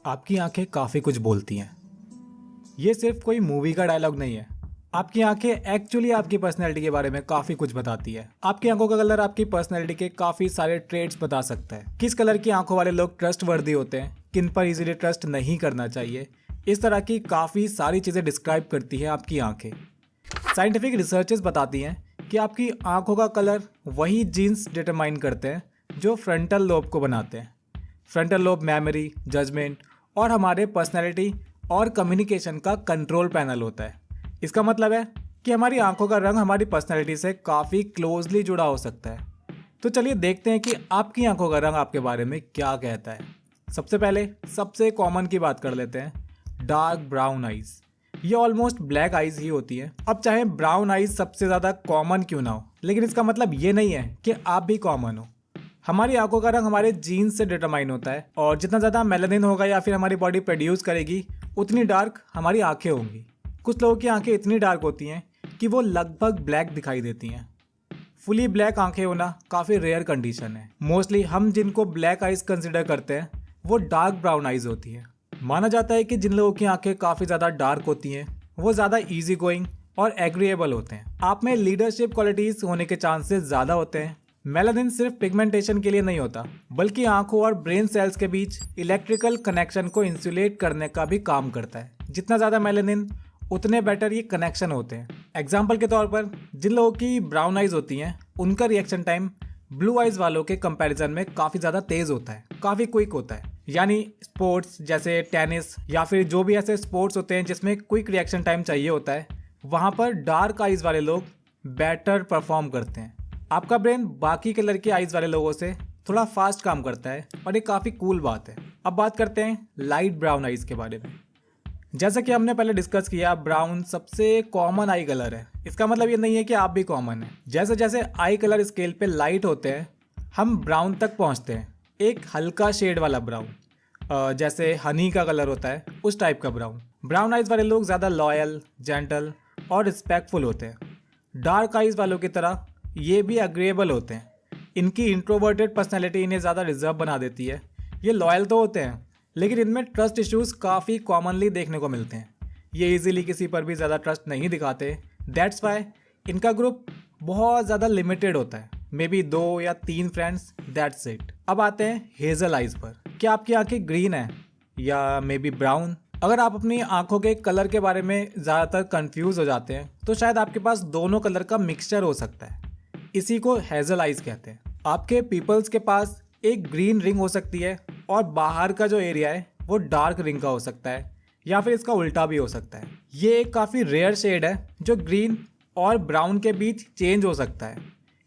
आपकी आंखें काफ़ी कुछ बोलती हैं। ये सिर्फ कोई मूवी का डायलॉग नहीं है। आपकी आंखें एक्चुअली आपकी पर्सनैलिटी के बारे में काफ़ी कुछ बताती है। आपकी आंखों का कलर आपकी पर्सनैलिटी के काफ़ी सारे ट्रेड्स बता सकता है। किस कलर की आंखों वाले लोग ट्रस्ट वर्दी होते हैं, किन पर इजीली ट्रस्ट नहीं करना चाहिए, इस तरह की काफ़ी सारी चीज़ें डिस्क्राइब करती है आपकी आंखें। साइंटिफिक रिसर्चेस बताती हैं कि आपकी आंखों का कलर वही जीन्स डिटरमाइन करते हैं जो फ्रंटल लोब को बनाते हैं। फ्रंटल लोब मेमोरी, जजमेंट और हमारे पर्सनैलिटी और कम्युनिकेशन का कंट्रोल पैनल होता है। इसका मतलब है कि हमारी आंखों का रंग हमारी पर्सनैलिटी से काफ़ी क्लोजली जुड़ा हो सकता है। तो चलिए देखते हैं कि आपकी आंखों का रंग आपके बारे में क्या कहता है। सबसे पहले सबसे कॉमन की बात कर लेते हैं, डार्क ब्राउन आइज़। ये ऑलमोस्ट ब्लैक आइज़ ही होती है। अब चाहे ब्राउन आइज़ सबसे ज़्यादा कॉमन क्यों ना हो, लेकिन इसका मतलब ये नहीं है कि आप भी कॉमन हो। हमारी आंखों का रंग हमारे जीन्स से डिटरमाइन होता है और जितना ज़्यादा मेलानिन होगा या फिर हमारी बॉडी प्रोड्यूस करेगी, उतनी डार्क हमारी आंखें होंगी। कुछ लोगों की आंखें इतनी डार्क होती हैं कि वो लगभग ब्लैक दिखाई देती हैं। फुली ब्लैक आंखें होना काफ़ी रेयर कंडीशन है। मोस्टली हम जिनको ब्लैक आइज़ कंसिडर करते हैं वो डार्क ब्राउन आइज़ होती हैं। माना जाता है कि जिन लोगों की आंखें काफ़ी ज़्यादा डार्क होती हैं वो ज़्यादा ईजी गोइंग और एग्रीएबल होते हैं। आप में लीडरशिप क्वालिटीज़ होने के चांसेस ज़्यादा होते हैं। मेलानिन सिर्फ पिगमेंटेशन के लिए नहीं होता, बल्कि आंखों और ब्रेन सेल्स के बीच इलेक्ट्रिकल कनेक्शन को इंसुलेट करने का भी काम करता है। जितना ज़्यादा मेलानिन उतने बेटर ये कनेक्शन होते हैं। एग्जाम्पल के तौर पर जिन लोगों की ब्राउन आइज़ होती हैं उनका रिएक्शन टाइम ब्लू आइज़ वालों के कंपैरिजन में काफ़ी ज़्यादा तेज़ होता है, काफ़ी क्विक होता है। यानी स्पोर्ट्स जैसे टेनिस या फिर जो भी ऐसे स्पोर्ट्स होते हैं जिसमें क्विक रिएक्शन टाइम चाहिए होता है, वहाँ पर डार्क आइज़ वाले लोग बेटर परफॉर्म करते हैं। आपका ब्रेन बाकी कलर के आइज़ वाले लोगों से थोड़ा फास्ट काम करता है और ये काफ़ी कूल बात है। अब बात करते हैं लाइट ब्राउन आइज़ के बारे में। जैसा कि हमने पहले डिस्कस किया, ब्राउन सबसे कॉमन आई कलर है। इसका मतलब ये नहीं है कि आप भी कॉमन हैं। जैसे जैसे आई कलर स्केल पे लाइट होते हैं हम ब्राउन तक पहुंचते हैं, एक हल्का शेड वाला ब्राउन, जैसे हनी का कलर होता है उस टाइप का ब्राउन। ब्राउन आइज़ वाले लोग ज़्यादा लॉयल, जेंटल और रिस्पेक्टफुल होते हैं। डार्क आइज़ वालों की तरह ये भी अग्रेएबल होते हैं। इनकी इंट्रोवर्टेड पर्सनैलिटी इन्हें ज़्यादा रिजर्व बना देती है। ये लॉयल तो होते हैं लेकिन इनमें ट्रस्ट इश्यूज़ काफ़ी कॉमनली देखने को मिलते हैं। ये इजीली किसी पर भी ज़्यादा ट्रस्ट नहीं दिखाते। दैट्स वाई इनका ग्रुप बहुत ज़्यादा लिमिटेड होता है, मे बी 2 या 3 फ्रेंड्स, दैट्स इट। अब आते हैं हेज़ल आइज़ पर। क्या आपकी आंखें ग्रीन है या मे बी ब्राउन? अगर आप अपनी आंखों के कलर के बारे में ज़्यादातर कंफ्यूज हो जाते हैं तो शायद आपके पास दोनों कलर का मिक्सचर हो सकता है। इसी को हेज़ल आइज़ कहते हैं। आपके पीपल्स के पास एक ग्रीन रिंग हो सकती है और बाहर का जो एरिया है वो डार्क रिंग का हो सकता है, या फिर इसका उल्टा भी हो सकता है। ये एक काफ़ी रेयर शेड है जो ग्रीन और ब्राउन के बीच चेंज हो सकता है।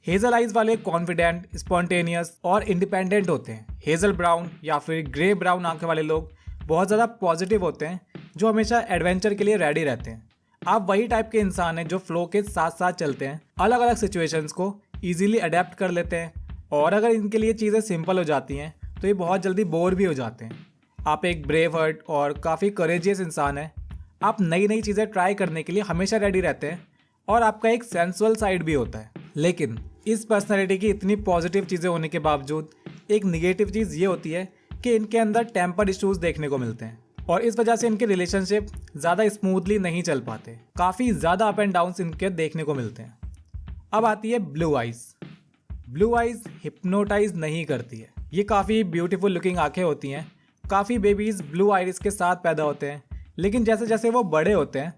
हेज़ल आइज़ वाले कॉन्फिडेंट, स्पॉन्टेनियस और इंडिपेंडेंट होते हैं। हेज़ल ब्राउन या फिर ग्रे ब्राउन आंखें वाले लोग बहुत ज़्यादा पॉजिटिव होते हैं, जो हमेशा एडवेंचर के लिए रेडी रहते हैं। आप वही टाइप के इंसान हैं जो फ्लो के साथ साथ चलते हैं, अलग अलग सिचुएशंस को ईजिली अडेप्ट कर लेते हैं, और अगर इनके लिए चीज़ें सिंपल हो जाती हैं तो ये बहुत जल्दी बोर भी हो जाते हैं। आप एक ब्रेव हार्ट और काफ़ी करेजियस इंसान हैं। आप नई नई चीज़ें ट्राई करने के लिए हमेशा रेडी रहते हैं और आपका एक सेंसुअल साइड भी होता है। लेकिन इस पर्सनैलिटी की इतनी पॉजिटिव चीज़ें होने के बावजूद एक निगेटिव चीज़ ये होती है कि इनके अंदर टेम्पर इश्यूज़ देखने को मिलते हैं और इस वजह से इनके रिलेशनशिप ज़्यादा स्मूथली नहीं चल पाते। काफ़ी ज़्यादा अप एंड डाउन्स इनके देखने को मिलते हैं। अब आती है blue eyes. Blue eyes hypnotise नहीं करती है। ये काफ़ी ब्यूटीफुल लुकिंग आंखें होती हैं। काफ़ी बेबीज़ ब्लू आइरिस के साथ पैदा होते हैं, लेकिन जैसे जैसे वो बड़े होते हैं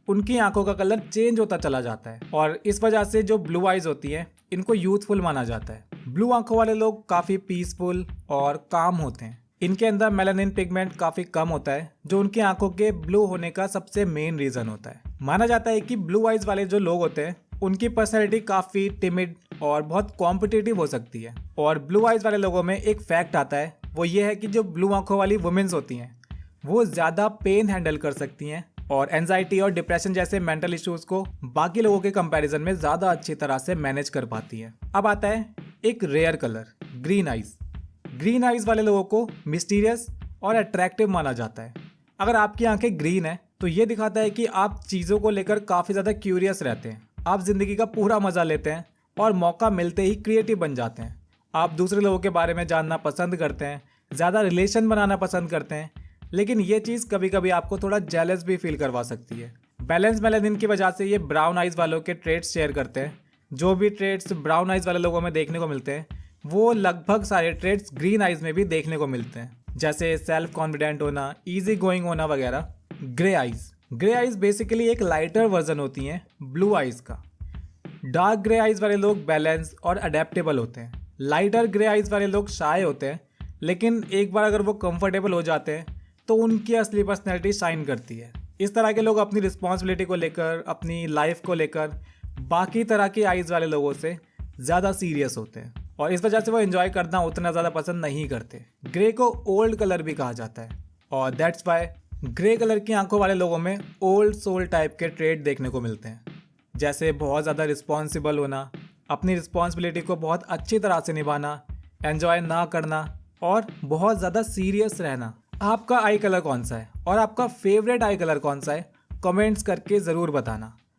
उनकी आंखों का कलर चेंज होता चला जाता है और इस वजह से जो ब्लू आइज़ होती हैं इनको यूथफुल माना जाता है। ब्लू आंखों वाले लोग काफ़ी पीसफुल और काम होते हैं। इनके अंदर मेलानिन पिगमेंट काफ़ी कम होता है, जो उनकी आंखों के ब्लू होने का सबसे मेन रीज़न होता है। माना जाता है कि ब्लू आइज़ वाले जो लोग होते हैं उनकी पर्सनैलिटी काफ़ी टिमिड और बहुत कॉम्पिटिटिव हो सकती है। और ब्लू आइज़ वाले लोगों में एक फैक्ट आता है, वो ये है कि जो ब्लू आंखों वाली वुमेन्स होती हैं वो ज़्यादा पेन हैंडल कर सकती हैं और एंजाइटी और डिप्रेशन जैसे मेंटल इश्यूज़ को बाकी लोगों के कंपैरिजन में ज़्यादा अच्छी तरह से मैनेज कर पाती हैं। अब आता है एक rare colour, green eyes. Green eyes वाले लोगों को मिस्टीरियस और अट्रैक्टिव माना जाता है। अगर आपकी आंखें ग्रीन है तो ये दिखाता है कि आप चीज़ों को लेकर काफ़ी ज़्यादा क्यूरियस रहते हैं। आप ज़िंदगी का पूरा मज़ा लेते हैं और मौका मिलते ही क्रिएटिव बन जाते हैं। आप दूसरे लोगों के बारे में जानना पसंद करते हैं, ज़्यादा रिलेशन बनाना पसंद करते हैं, लेकिन ये चीज़ कभी कभी आपको थोड़ा जेलस भी फील करवा सकती है। बैलेंस मेलानिन की वजह से ये ब्राउन आइज वालों के ट्रेड्स शेयर करते हैं। जो भी ट्रेड्स ब्राउन आइज वाले लोगों में देखने को मिलते हैं वो लगभग सारे ट्रेड्स ग्रीन आइज में भी देखने को मिलते हैं, जैसे सेल्फ कॉन्फिडेंट होना, इजी गोइंग होना वगैरह। ग्रे आइज बेसिकली एक लाइटर वर्जन होती हैं ब्लू आइज का। डार्क ग्रे आइज वाले लोग बैलेंस और अडेप्टेबल होते हैं। लाइटर ग्रे आइज वाले लोग शाय होते हैं, लेकिन एक बार अगर वो कंफर्टेबल हो जाते हैं तो उनकी असली पर्सनैलिटी शाइन करती है। इस तरह के लोग अपनी रिस्पॉन्सिबिलिटी को लेकर, अपनी लाइफ को लेकर बाकी तरह के आइज वाले लोगों से ज़्यादा सीरियस होते हैं और इस वजह से वो एंजॉय करना उतना ज़्यादा पसंद नहीं करते। ग्रे को ओल्ड कलर भी कहा जाता है और दैट्स वाई ग्रे कलर की आंखों वाले लोगों में ओल्ड सोल टाइप के ट्रेड देखने को मिलते हैं, जैसे बहुत ज़्यादा रिस्पॉन्सिबल होना, अपनी रिस्पॉन्सिबिलिटी को बहुत अच्छी तरह से निभाना, एंजॉय ना करना और बहुत ज़्यादा सीरियस रहना। आपका आई कलर कौन सा है और आपका फेवरेट आई कलर कौन सा है? कमेंट्स करके ज़रूर बताना।